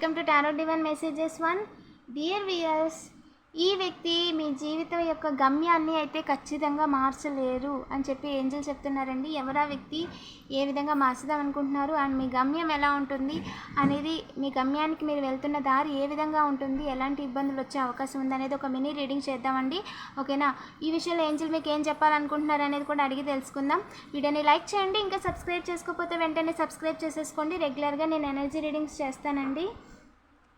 Welcome to tarot divine messages 1. Dear weirs, ఈ వ్యక్తి మీ జీవితం యొక్క గమ్యాన్ని అయితే ఖచ్చితంగా మార్చలేరు అని చెప్పి ఏంజెల్ చెప్తున్నారండి. ఎవరా వ్యక్తి, ఏ విధంగా మార్చుదాం అనుకుంటున్నారు, అండ్ మీ గమ్యం ఎలా ఉంటుంది అనేది, మీ గమ్యానికి మీరు వెళ్తున్న దారి ఏ విధంగా ఉంటుంది, ఎలాంటి ఇబ్బందులు వచ్చే అవకాశం ఉంది అనేది ఒక మినీ రీడింగ్ చేద్దామండి. ఓకేనా? ఈ విషయంలో ఏంజెల్ మీకు ఏం చెప్పాలనుకుంటున్నారు అనేది కూడా అడిగి తెలుసుకుందాం. వీడియోని లైక్ చేయండి. ఇంకా సబ్స్క్రైబ్ చేసుకోకపోతే వెంటనే సబ్స్క్రైబ్ చేసేసుకోండి. రెగ్యులర్గా నేను ఎనర్జీ రీడింగ్స్ చేస్తానండి.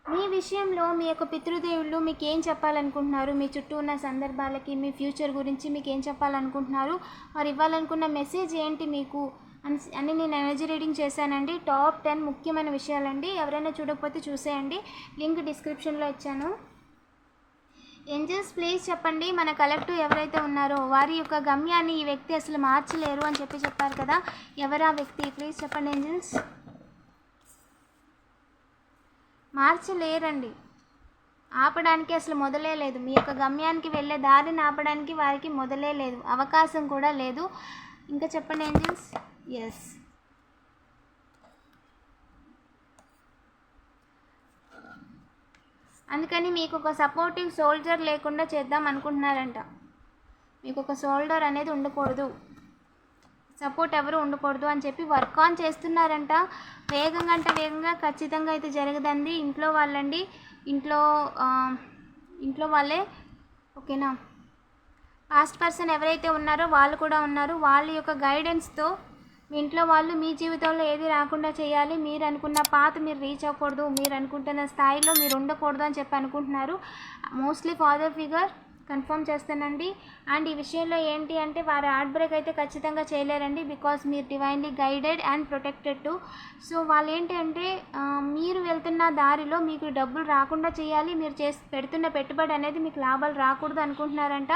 మీ విషయంలో మీ యొక్క పితృదేవుళ్ళు మీకు ఏం చెప్పాలనుకుంటున్నారు, మీ చుట్టూ ఉన్న సందర్భాలకి, మీ ఫ్యూచర్ గురించి మీకు ఏం చెప్పాలనుకుంటున్నారు, వారు ఇవ్వాలనుకున్న మెసేజ్ ఏంటి మీకు అని నేను ఎనర్జీ రీడింగ్ చేశానండి. టాప్ 10 ముఖ్యమైన విషయాలండి. ఎవరైనా చూడకపోతే చూసేయండి, లింక్ డిస్క్రిప్షన్లో ఇచ్చాను. ఏంజెల్స్ ప్లీజ్ చెప్పండి, మన కలెక్టివ్ ఎవరైతే ఉన్నారో వారి యొక్క గమ్యాన్ని ఈ వ్యక్తి అసలు మార్చలేరు అని చెప్పారు కదా, ఎవరా వ్యక్తి? ప్లీజ్ చెప్పండి ఏంజెల్స్. మార్చలేరండి, ఆపడానికి అసలు మొదలే లేదు. మీ యొక్క గమ్యానికి వెళ్ళే దారిని ఆపడానికి వారికి మొదలే లేదు, అవకాశం కూడా లేదు. ఇంకా చెప్పండి ఏంజెల్స్. ఎస్, అందుకని మీకు ఒక సపోర్టివ్ సోల్జర్ లేకుండా చేద్దాం అనుకుంటున్నారంట. మీకు ఒక సోల్జర్ అనేది ఉండకూడదు, సపోర్ట్ ఎవరు ఉండకూడదు అని చెప్పి వర్క్ ఆన్ చేస్తున్నారంట. వేగంగా అంటే వేగంగా ఖచ్చితంగా అయితే జరగదండి. ఇంట్లో వాళ్ళండి, ఇంట్లో వాళ్ళే. ఓకేనా? పాస్ట్ పర్సన్ ఎవరైతే ఉన్నారో వాళ్ళు కూడా ఉన్నారు. వాళ్ళ యొక్క గైడెన్స్తో మీ ఇంట్లో వాళ్ళు మీ జీవితంలో ఏది రాకుండా చేయాలి, మీరు అనుకున్న పాత్ మీరు రీచ్ అవ్వకూడదు, మీరు అనుకుంటున్న స్థాయిలో మీరు ఉండకూడదు అని చెప్పి అనుకుంటున్నారు. మోస్ట్లీ ఫాదర్ ఫిగర్ కన్ఫర్మ్ చేస్తానండి. అండ్ ఈ విషయంలో ఏంటి అంటే వారు హార్ట్ బ్రేక్ అయితే ఖచ్చితంగా చేయలేరండి, బికాస్ మీరు divinely guided and protected to. So వాళ్ళు ఏంటి అంటే మీరు వెళ్తున్న దారిలో మీకు డబ్బులు రాకుండా చేయాలి, మీరు పెడుతున్న పెట్టుబడి అనేది మీకు లాభాలు రాకూడదు అనుకుంటున్నారంట.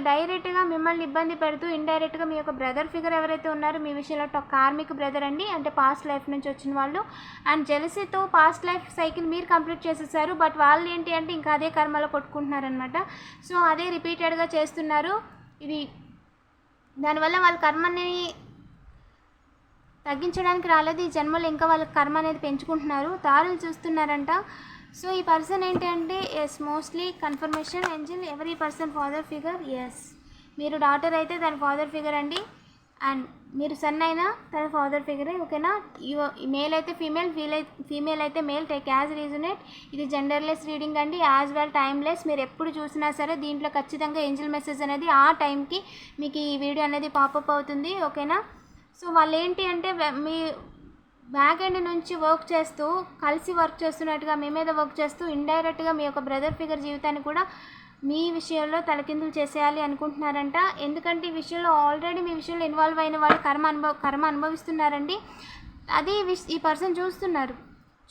డైరెక్ట్గా మిమ్మల్ని ఇబ్బంది పెడుతూ ఇండైరెక్ట్గా మీ యొక్క బ్రదర్ ఫిగర్ ఎవరైతే ఉన్నారో మీ విషయంలో కార్మిక్ బ్రదర్ అండి, అంటే పాస్ట్ లైఫ్ నుంచి వచ్చిన వాళ్ళు. అండ్ జెలసీతో పాస్ట్ లైఫ్ సైకిల్ మీరు కంప్లీట్ చేసేసారు, బట్ వాళ్ళు ఏంటి అంటే ఇంకా అదే కర్మలో కొట్టుకుంటున్నారనమాట. సో అదే రిపీటెడ్గా చేస్తున్నారు. ఇది దానివల్ల వాళ్ళ కర్మని తగ్గించడానికి రాలేదు, ఈ జన్మలో ఇంకా వాళ్ళ కర్మ అనేది పెంచుకుంటున్నారు, దారులు చూస్తున్నారంట. సో ఈ పర్సన్ ఏంటి అంటే yes, mostly confirmation angel, every person father figure. Yes, మీరు డాటర్ అయితే తన ఫాదర్ ఫిగర్ అండి, అండ్ మీరు సన్ అయినా తన ఫాదర్ ఫిగరే. ఓకేనా? మేల్ అయితే ఫీమేల్ అయితే మేల్. Take as రీజనేట్. ఇది జెండర్లెస్ రీడింగ్ అండి, యాజ్ వెల్ టైమ్లెస్. మీరు ఎప్పుడు చూసినా సరే దీంట్లో ఖచ్చితంగా ఏంజెల్ మెసేజ్ అనేది ఆ టైంకి మీకు ఈ వీడియో అనేది పాపప్ అవుతుంది. ఓకేనా? సో వాళ్ళు ఏంటి అంటే మీ బ్యాక్ ఎండ్ నుంచి వర్క్ చేస్తూ, కలిసి వర్క్ చేస్తున్నట్టుగా మీ మీద వర్క్ చేస్తూ ఇండైరెక్ట్గా మీ యొక్క బ్రదర్ ఫిగర్ జీవితాన్ని కూడా మీ విషయంలో తలకిందులు చేసేయాలి అనుకుంటున్నారంట. ఎందుకంటే ఈ విషయంలో ఆల్రెడీ మీ విషయంలో ఇన్వాల్వ్ అయిన వాళ్ళు కర్మ అనుభవిస్తున్నారండి. అది ఈ పర్సన్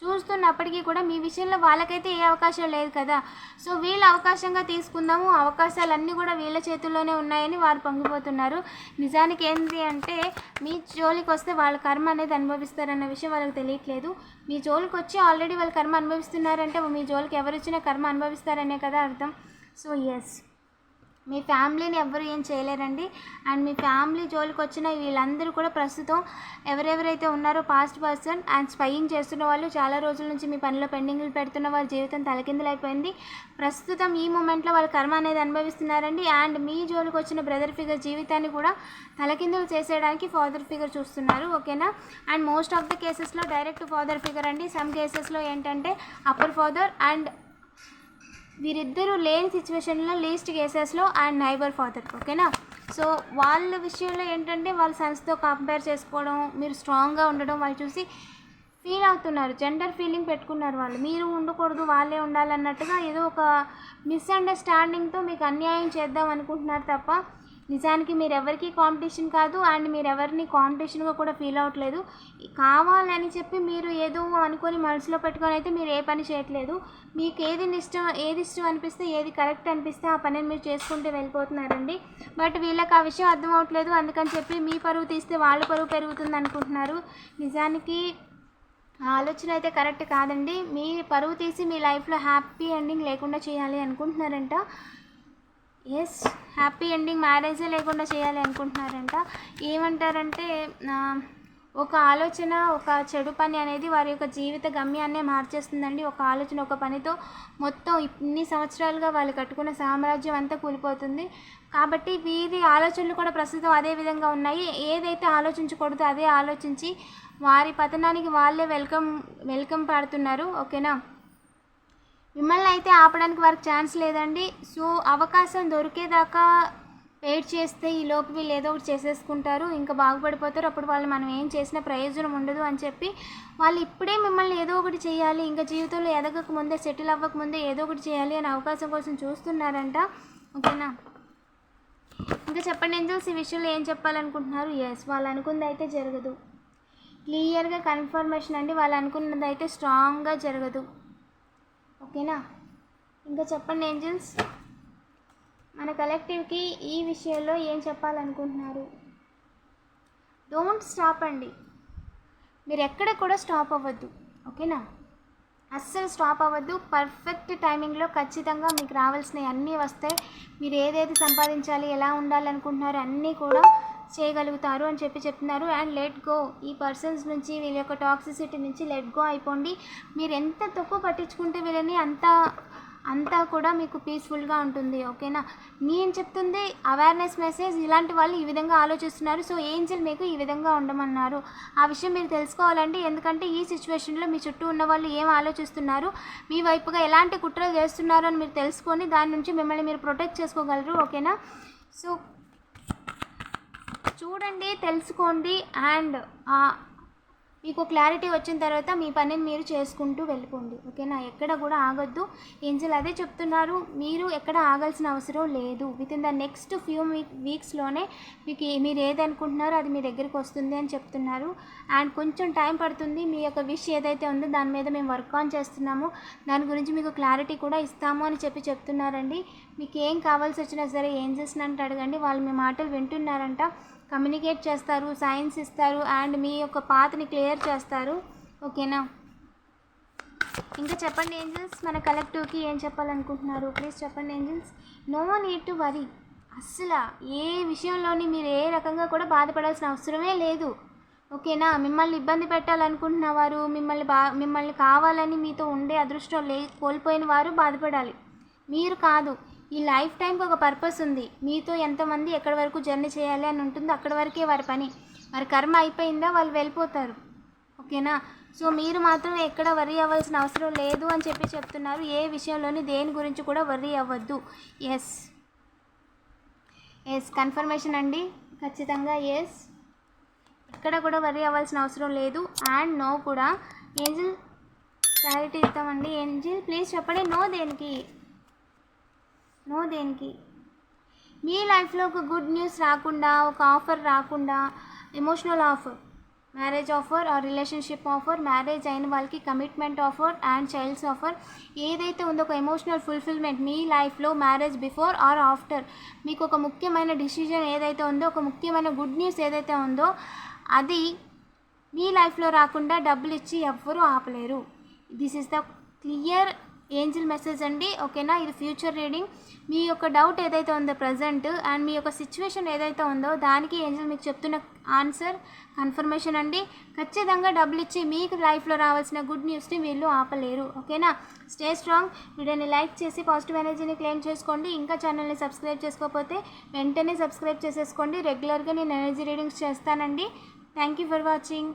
చూస్తున్నప్పటికీ కూడా మీ విషయంలో వాళ్ళకైతే ఏ అవకాశం లేదు కదా. సో వీళ్ళ అవకాశంగా తీసుకుందాము, అవకాశాలన్నీ కూడా వీళ్ళ చేతుల్లోనే ఉన్నాయని వారు పొంగిపోతున్నారు. నిజానికి ఏంటి అంటే మీ జోలికి వస్తే వాళ్ళ కర్మ అనేది అనుభవిస్తారన్న విషయం వాళ్ళకి తెలియట్లేదు. మీ జోలికి వచ్చి ఆల్రెడీ వాళ్ళ కర్మ అనుభవిస్తున్నారంటే మీ జోలికి ఎవరు వచ్చినా కర్మ అనుభవిస్తారనే కదా అర్థం. సో ఎస్, మీ ఫ్యామిలీని ఎవరు ఏం చేయలేరండి. అండ్ మీ ఫ్యామిలీ జోలికి వచ్చిన వీళ్ళందరూ కూడా ప్రస్తుతం ఎవరెవరైతే ఉన్నారో పాస్ట్ పర్సన్ అండ్ స్పైయింగ్ చేస్తున్న వాళ్ళు, చాలా రోజుల నుంచి మీ పనిలో పెండింగ్లు పెడుతున్న వాళ్ళ జీవితం తలకిందులైపోయింది. ప్రస్తుతం ఈ మూమెంట్లో వాళ్ళ కర్మ అనేది అనుభవిస్తున్నారండి. అండ్ మీ జోలికి వచ్చిన బ్రదర్ ఫిగర్ జీవితాన్ని కూడా తలకిందులు చేసేయడానికి ఫాదర్ ఫిగర్ చూస్తున్నారు. ఓకేనా? అండ్ మోస్ట్ ఆఫ్ ద కేసెస్లో డైరెక్ట్ ఫాదర్ ఫిగర్ అండి. సమ్ కేసెస్లో ఏంటంటే అప్పర్ ఫాదర్ అండ్ వీరిద్దరూ లేని సిచ్యువేషన్లో, లీస్ట్ కేసెస్లో అండ్ నైబర్ ఫాదర్. ఓకేనా? సో వాళ్ళ విషయంలో ఏంటంటే వాళ్ళ సన్స్తో కంపేర్ చేసుకోవడం, మీరు స్ట్రాంగ్గా ఉండడం వాళ్ళు చూసి ఫీల్ అవుతున్నారు, జెండర్ ఫీలింగ్ పెట్టుకున్నారు వాళ్ళు. మీరు ఉండకూడదు, వాళ్ళే ఉండాలన్నట్టుగా ఏదో ఒక మిస్అండర్స్టాండింగ్తో మీకు అన్యాయం చేద్దాం అనుకుంటున్నారు తప్ప నిజానికి మీరు ఎవరికి కాంపిటీషన్ కాదు. అండ్ మీరు ఎవరిని కాంపిటీషన్గా కూడా ఫీల్ అవ్వట్లేదు. కావాలని చెప్పి మీరు ఏదో అనుకొని మనసులో పెట్టుకొని అయితే మీరు ఏ పని చేయట్లేదు. మీకు ఏది ఇష్టం అనిపిస్తే, ఏది కరెక్ట్ అనిపిస్తే ఆ పనిని మీరు చేసుకుంటూ వెళ్ళిపోతున్నారండి. బట్ వీళ్ళకి ఆ విషయం అర్థం అవ్వట్లేదు. అందుకని చెప్పి మీ పరువు తీస్తే వాళ్ళ పరువు పెరుగుతుంది అనుకుంటున్నారు. నిజానికి ఆలోచన అయితే కరెక్ట్ కాదండి. మీ పరువు తీసి మీ లైఫ్లో హ్యాపీ ఎండింగ్ లేకుండా చేయాలి అనుకుంటున్నారంట. ఎస్, హ్యాపీ ఎండింగ్ మ్యారేజే లేకుండా చేయాలి అనుకుంటున్నారంట. ఏమంటారంటే ఒక ఆలోచన, ఒక చెడు పని అనేది వారి యొక్క జీవిత గమ్యాన్నే మార్చేస్తుందండి. ఒక ఆలోచన, ఒక పనితో మొత్తం ఇన్ని సంవత్సరాలుగా వాళ్ళు కట్టుకున్న సామ్రాజ్యం అంతా కూలిపోతుంది. కాబట్టి వీరి ఆలోచనలు కూడా ప్రస్తుతం అదే విధంగా ఉన్నాయి. ఏదైతే ఆలోచించకూడదో అదే ఆలోచించి వారి పతనానికి వాళ్ళే వెల్కమ్ పాడుతున్నారు. ఓకేనా, మిమ్మల్ని అయితే ఆపడానికి వారికి ఛాన్స్ లేదండి. సో అవకాశం దొరికేదాకా వెయిట్ చేస్తే ఈ లోపు వీళ్ళు ఏదో ఒకటి చేసేసుకుంటారు, ఇంకా బాగుపడిపోతారు. అప్పుడు వాళ్ళు మనం ఏం చేసినా ప్రయోజనం ఉండదు అని చెప్పి వాళ్ళు ఇప్పుడే మిమ్మల్ని ఏదో ఒకటి చేయాలి, ఇంకా జీవితంలో ఎదగక ముందే, సెటిల్ అవ్వక ముందే ఏదో ఒకటి చేయాలి అనే అవకాశం కోసం చూస్తున్నారంట. ఓకేనా, ఇంకా చెప్పండి ఏంజల్స్, ఈ విషయంలో ఏం చెప్పాలనుకుంటున్నారు? ఎస్, వాళ్ళు అనుకున్నది అయితే జరగదు. క్లియర్గా కన్ఫర్మేషన్ అండి, వాళ్ళు అనుకున్నది అయితే స్ట్రాంగ్గా జరగదు. ఓకేనా, ఇంకా చెప్పండి ఏంజల్స్, మన కలెక్టివ్కి ఈ విషయంలో ఏం చెప్పాలనుకుంటున్నారు? డోంట్ స్టాప్ అండి, మీరు ఎక్కడ కూడా స్టాప్ అవ్వద్దు. ఓకేనా, అస్సలు స్టాప్ అవ్వద్దు. పర్ఫెక్ట్ టైమింగ్లో ఖచ్చితంగా మీకు రావాల్సినవి అన్నీ వస్తాయి. మీరు ఏదైతే సంపాదించాలి, ఎలా ఉండాలనుకుంటున్నారో అన్నీ కూడా చేయగలుగుతారు అని చెప్తున్నారు. అండ్ లెట్ గో, ఈ పర్సన్స్ నుంచి, వీళ్ళ యొక్క టాక్సిసిటీ నుంచి లెట్ గో అయిపోండి. మీరు ఎంత తక్కువ పట్టించుకుంటే వీళ్ళని అంతా కూడా మీకు పీస్ఫుల్గా ఉంటుంది. ఓకేనా, నేను చెప్తుంది అవేర్నెస్ మెసేజ్. ఇలాంటి వాళ్ళు ఈ విధంగా ఆలోచిస్తున్నారు. సో ఏంజల్ మీకు ఈ విధంగా ఉండమన్నారు. ఆ విషయం మీరు తెలుసుకోవాలండి. ఎందుకంటే ఈ సిచ్యువేషన్లో మీ చుట్టూ ఉన్న వాళ్ళు ఏం ఆలోచిస్తున్నారు, మీ వైపుగా ఎలాంటి కుట్రలు చేస్తున్నారు అని మీరు తెలుసుకొని దాని నుంచి మిమ్మల్ని మీరు ప్రొటెక్ట్ చేసుకోగలరు. ఓకేనా, సో చూడండి, తెలుసుకోండి. అండ్ మీకు క్లారిటీ వచ్చిన తర్వాత మీ పనిని మీరు చేసుకుంటూ వెళ్ళిపోండి. ఓకేనా, ఎక్కడ కూడా ఆగొద్దు. ఏంజల్ అదే చెప్తున్నారు, మీరు ఎక్కడ ఆగాల్సిన అవసరం లేదు. Within the next few వీక్స్లోనే మీరు ఏదనుకుంటున్నారో అది మీ దగ్గరికి వస్తుంది అని చెప్తున్నారు. అండ్ కొంచెం టైం పడుతుంది. మీ యొక్క విష్ ఏదైతే ఉందో దాని మీద మేము వర్క్ ఆన్ చేస్తున్నాము, దాని గురించి మీకు క్లారిటీ కూడా ఇస్తాము అని చెప్తున్నారండి. మీకు ఏం కావాల్సి వచ్చినా సరే ఏంజల్స్ని అంటే అడగండి, వాళ్ళు మీ మాటలు వింటున్నారంట, కమ్యూనికేట్ చేస్తారు, సైన్స్ ఇస్తారు, అండ్ మీ యొక్క పాత్ని క్లియర్ చేస్తారు. ఓకేనా, ఇంకా చెప్పండి ఏంజల్స్, మన కలెక్టివ్కి ఏం చెప్పాలనుకుంటున్నారు? ప్లీజ్ చెప్పండి angels. No need to worry, అస్సలు ఏ విషయంలోని మీరు ఏ రకంగా కూడా బాధపడాల్సిన అవసరమే లేదు. ఓకేనా, మిమ్మల్ని ఇబ్బంది పెట్టాలనుకుంటున్న వారు, మిమ్మల్ని కావాలని మీతో ఉండే అదృష్టం కోల్పోయిన వారు బాధపడాలి, మీరు కాదు. ఈ లైఫ్ టైంకి ఒక పర్పస్ ఉంది. మీతో ఎంతమంది ఎక్కడి వరకు జర్నీ చేయాలి అని ఉంటుందో అక్కడి వరకే వారి పని. వారి కర్మ అయిపోయిందా వాళ్ళు వెళ్ళిపోతారు. ఓకేనా, సో మీరు మాత్రం ఎక్కడ వర్రీ అవ్వాల్సిన అవసరం లేదు అని చెప్తున్నారు. ఏ విషయంలోని దేని గురించి కూడా వర్రీ అవ్వద్దు. ఎస్ కన్ఫర్మేషన్ అండి, ఖచ్చితంగా ఎస్, ఎక్కడ కూడా వర్రీ అవ్వాల్సిన అవసరం లేదు. అండ్ నో కూడా. ఏంజిల్ క్లారిటీ ఇస్తామండి. ఏంజిల్ ప్లీజ్ చెప్పండి, నో దేనికి? మీ లైఫ్లో ఒక గుడ్ న్యూస్ రాకుండా, ఒక ఆఫర్ రాకుండా, emotional offer, marriage offer or relationship offer, marriage అయిన వాళ్ళకి commitment offer and childs offer ఏదైతే ఉందో, ఒక ఎమోషనల్ ఫుల్ఫిల్మెంట్ మీ లైఫ్లో మ్యారేజ్ బిఫోర్ ఆర్ ఆఫ్టర్, మీకు ఒక ముఖ్యమైన డిసిజన్ ఏదైతే ఉందో, ఒక ముఖ్యమైన గుడ్ న్యూస్ ఏదైతే ఉందో అది మీ లైఫ్లో రాకుండా డబ్బులు ఇచ్చి ఎవ్వరూ ఆపలేరు. This is the clear angel message అండి. ఓకేనా, ఇది ఫ్యూచర్ రీడింగ్. మీ యొక్క డౌట్ ఏదైతే ఉందో ప్రజెంట్ అండ్ మీ యొక్క సిచ్యువేషన్ ఏదైతే ఉందో దానికి ఏంజిల్ మీకు చెప్తున్న ఆన్సర్ కన్ఫర్మేషన్ అండి. ఖచ్చితంగా డబ్బులు ఇచ్చి మీకు లైఫ్లో రావాల్సిన గుడ్ న్యూస్ని వీళ్ళు ఆపలేరు. ఓకేనా, స్టే స్ట్రాంగ్. వీడియోని లైక్ చేసి పాజిటివ్ ఎనర్జీని క్లెయిమ్ చేసుకోండి. ఇంకా ఛానల్ని సబ్స్క్రైబ్ చేసుకోకపోతే వెంటనే సబ్స్క్రైబ్ చేసేసుకోండి. రెగ్యులర్గా నేను ఎనర్జీ రీడింగ్స్ చేస్తానండి. Thank you for watching.